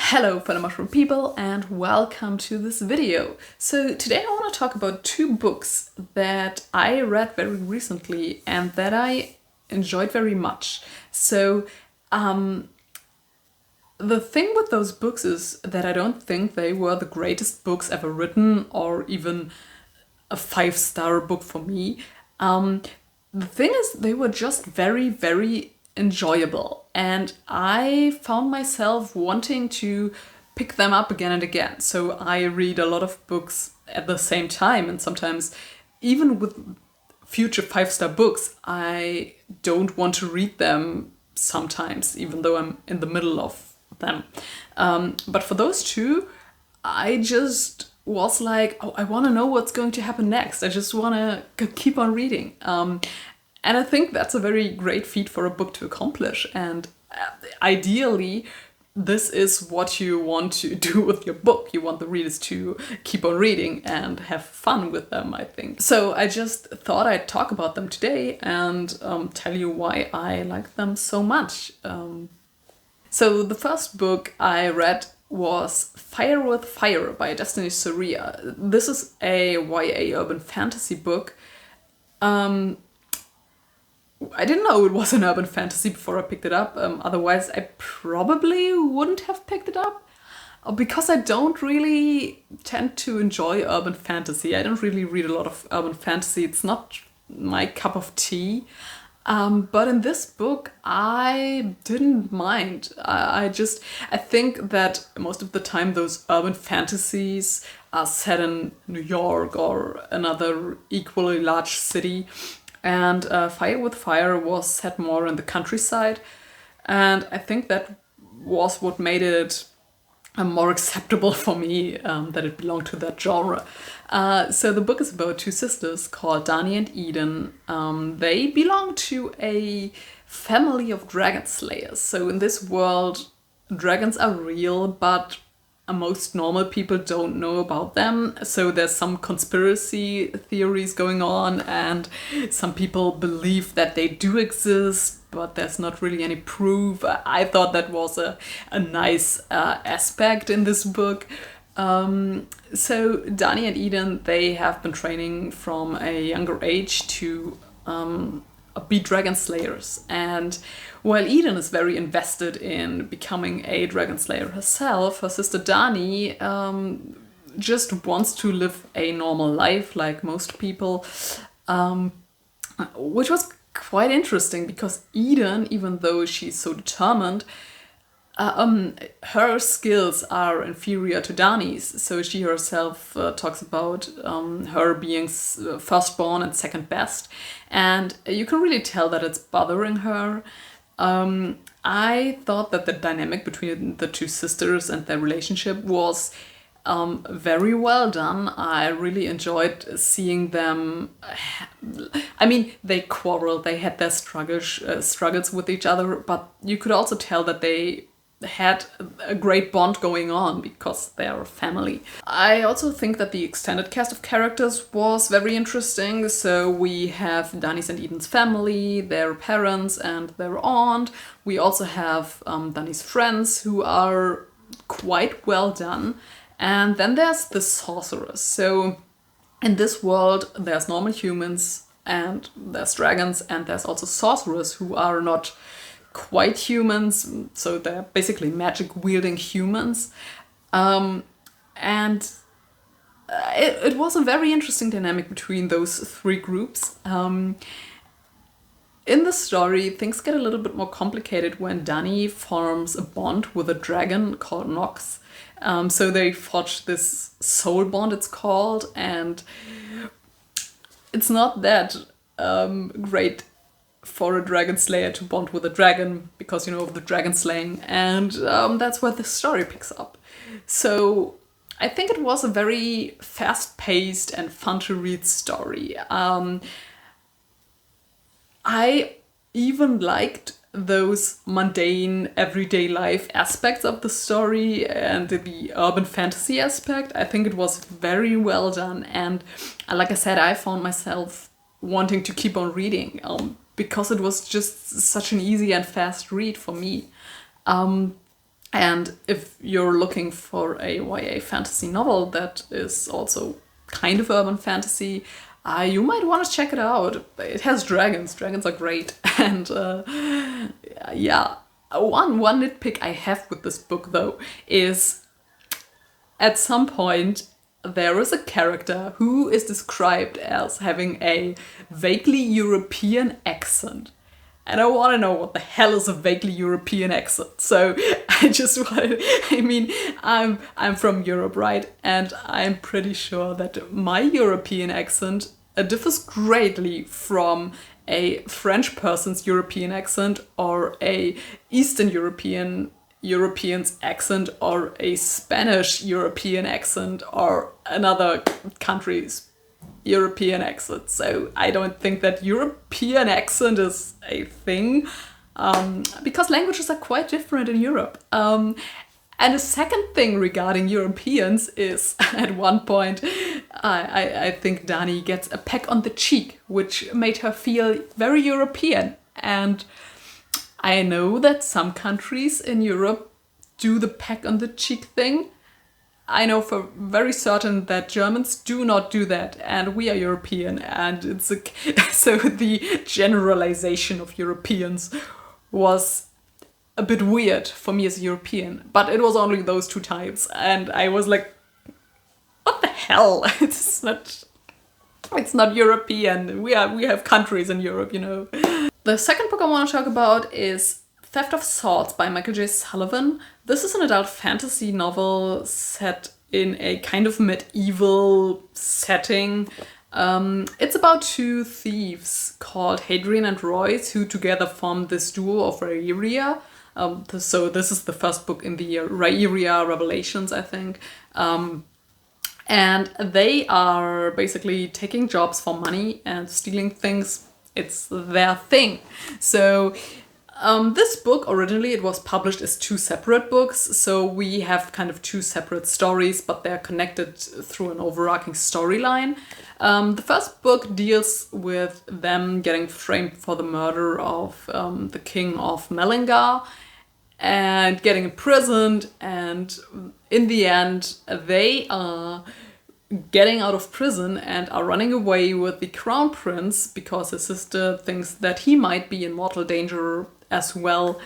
Hello fellow mushroom people and welcome to this video. So today I want to talk about two books that I read very recently and that I enjoyed very much. So the thing with those books is that I don't think they were the greatest books ever written or even a 5-star book for me. The thing is, they were just very enjoyable, and I found myself wanting to pick them up again and again. So I read a lot of books at the same time, and sometimes even with future 5-star books, I don't want to read them sometimes, even though I'm in the middle of them. But for those two, I just was like, oh, I want to know what's going to happen next. I just want to keep on reading. And I think that's a very great feat for a book to accomplish. And ideally, this is what you want to do with your book. You want the readers to keep on reading and have fun with them, I think. So I just thought I'd talk about them today and tell you why I like them so much. So the first book I read was Fire with Fire by Destiny Soria. This is a YA urban fantasy book. I didn't know it was an urban fantasy before I picked it up. Otherwise, I probably wouldn't have picked it up. Because I don't really tend to enjoy urban fantasy. I don't really read a lot of urban fantasy. It's not my cup of tea. But in this book, I didn't mind. I think that most of the time those urban fantasies are set in New York or another equally large city. And Fire with Fire was set more in the countryside. And I think that was what made it more acceptable for me, that it belonged to that genre. So the book is about two sisters called Dani and Eden. They belong to a family of dragon slayers. So in this world, dragons are real, but most normal people don't know about them. So there's some conspiracy theories going on, and some people believe that they do exist, but there's not really any proof. I thought that was a nice aspect in this book. So Dani and Eden, they have been training from a younger age to be dragon slayers. And while Eden is very invested in becoming a dragon slayer herself, her sister Dani just wants to live a normal life like most people, which was quite interesting because Eden, even though she's so determined, her skills are inferior to Dani's. So she herself talks about her being firstborn and second best. And you can really tell that it's bothering her. I thought that the dynamic between the two sisters and their relationship was very well done. I really enjoyed seeing them. I mean, they quarreled, they had their struggles with each other, but you could also tell that they had a great bond going on because they are a family. I also think that the extended cast of characters was very interesting. So we have Dani's and Eden's family, their parents and their aunt. We also have Dani's friends, who are quite well done. And then there's the sorceress. So in this world, there's normal humans and there's dragons, and there's also sorcerers who are not quite humans, so they're basically magic wielding humans. And it was a very interesting dynamic between those three groups. In the story, things get a little bit more complicated when Dani forms a bond with a dragon called Nox. So they forge this soul bond, it's called, and it's not that great for a dragon slayer to bond with a dragon because, you know, of the dragon slaying, and that's where the story picks up. So I think it was a very fast-paced and fun-to-read story. I even liked those mundane, everyday life aspects of the story and the urban fantasy aspect. I think it was very well done, and like I said, I found myself wanting to keep on reading. Because it was just such an easy and fast read for me. And if you're looking for a YA fantasy novel that is also kind of urban fantasy, you might want to check it out. It has dragons. Dragons are great. And yeah, one nitpick I have with this book though is at some point there is a character who is described as having a vaguely European accent. And I want to know what the hell is a vaguely European accent. So I just wanted, I mean, I'm from Europe, right? And I'm pretty sure that my European accent differs greatly from a French person's European accent or a Eastern European's accent or a Spanish European accent or another country's European accent. So I don't think that European accent is a thing, because languages are quite different in Europe. And the second thing regarding Europeans is at one point I think Dani gets a peck on the cheek, which made her feel very European. And I know that some countries in Europe do the peck on the cheek thing. I know for very certain that Germans do not do that, and we are European, and it's so the generalization of Europeans was a bit weird for me as a European, but it was only those two types, and I was like, what the hell? It's not European. We have countries in Europe, you know. The second book I want to talk about is Theft of Swords by Michael J. Sullivan. This is an adult fantasy novel set in a kind of medieval setting. It's about two thieves called Hadrian and Royce who together form this duo of Rhaeria. So this is the first book in the Rhaeria Revelations, I think. And they are basically taking jobs for money and stealing things. It's their thing. So this book, originally it was published as two separate books, so we have kind of two separate stories, but they're connected through an overarching storyline. The first book deals with them getting framed for the murder of the king of Melingar and getting imprisoned, and in the end they are getting out of prison and are running away with the crown prince because his sister thinks that he might be in mortal danger as well,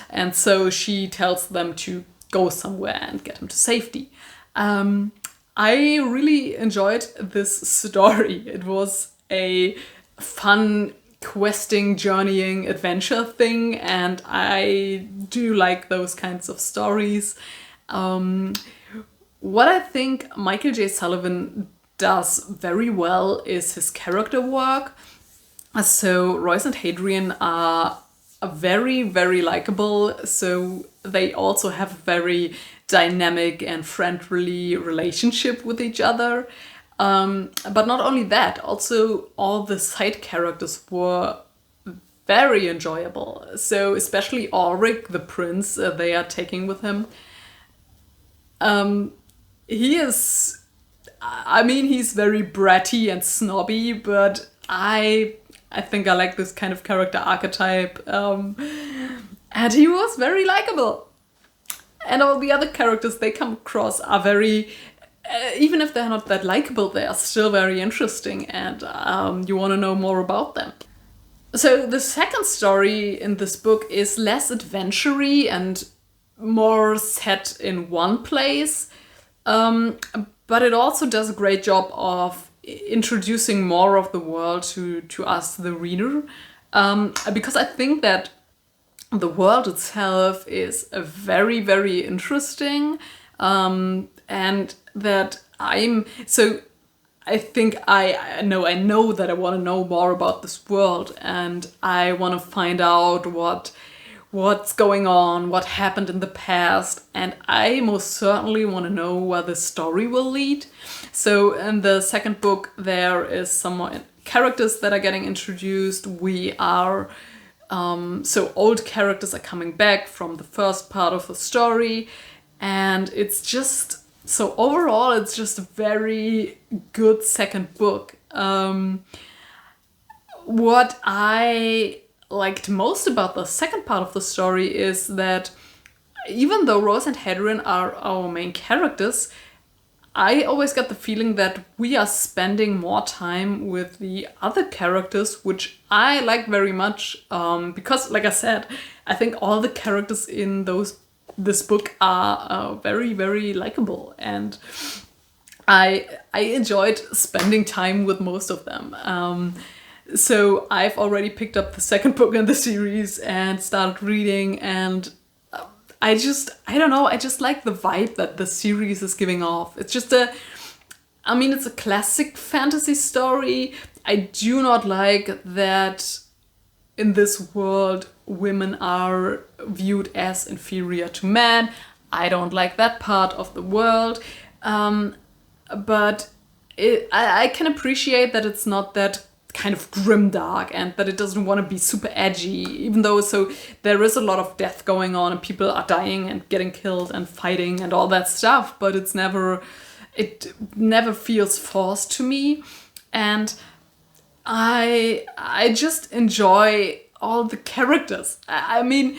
and so she tells them to go somewhere and get him to safety. I really enjoyed this story. It was a fun questing, journeying, adventure thing, and I do like those kinds of stories. What I think Michael J. Sullivan does very well is his character work. So Royce and Hadrian are very, very likable, so they also have a very dynamic and friendly relationship with each other. But not only that, also all the side characters were very enjoyable. So especially Ulrich, the prince they are taking with him. He's very bratty and snobby, but I think I like this kind of character archetype. And he was very likable. And all the other characters they come across are very, even if they're not that likable, they are still very interesting, and you want to know more about them. So the second story in this book is less adventure-y and more set in one place. But it also does a great job of introducing more of the world to us, the reader. Because I think that the world itself is very, very interesting. And that I think I know that I want to know more about this world, and I want to find out what's going on, what happened in the past, and I most certainly want to know where the story will lead. So in the second book there is some more characters that are getting introduced. We are so old characters are coming back from the first part of the story, and it's just, so overall it's just a very good second book. What I liked most about the second part of the story is that even though Rose and Hadrian are our main characters, I always get the feeling that we are spending more time with the other characters, which I like very much, because, like I said, I think all the characters in this book are very, very likable, and I enjoyed spending time with most of them. So I've already picked up the second book in the series and started reading, and I don't know, I just like the vibe that the series is giving off. It's just it's a classic fantasy story. I do not like that in this world women are viewed as inferior to men. I don't like that part of the world. But I can appreciate that it's not that kind of grimdark, and that it doesn't want to be super edgy, even though there is a lot of death going on and people are dying and getting killed and fighting and all that stuff, but it never feels forced to me. And I just enjoy all the characters. I'm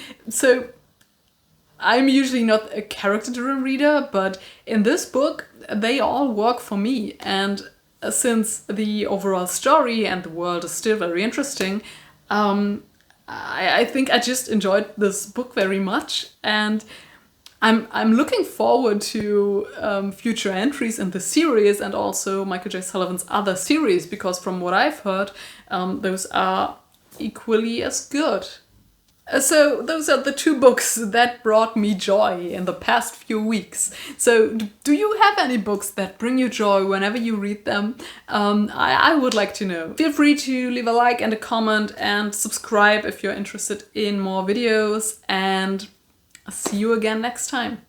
usually not a character-driven reader, but in this book they all work for me, and since the overall story and the world is still very interesting, I think I just enjoyed this book very much, and I'm looking forward to future entries in the series and also Michael J. Sullivan's other series, because from what I've heard, those are equally as good. So those are the two books that brought me joy in the past few weeks. So do you have any books that bring you joy whenever you read them? I would like to know. Feel free to leave a like and a comment and subscribe if you're interested in more videos, and I'll see you again next time.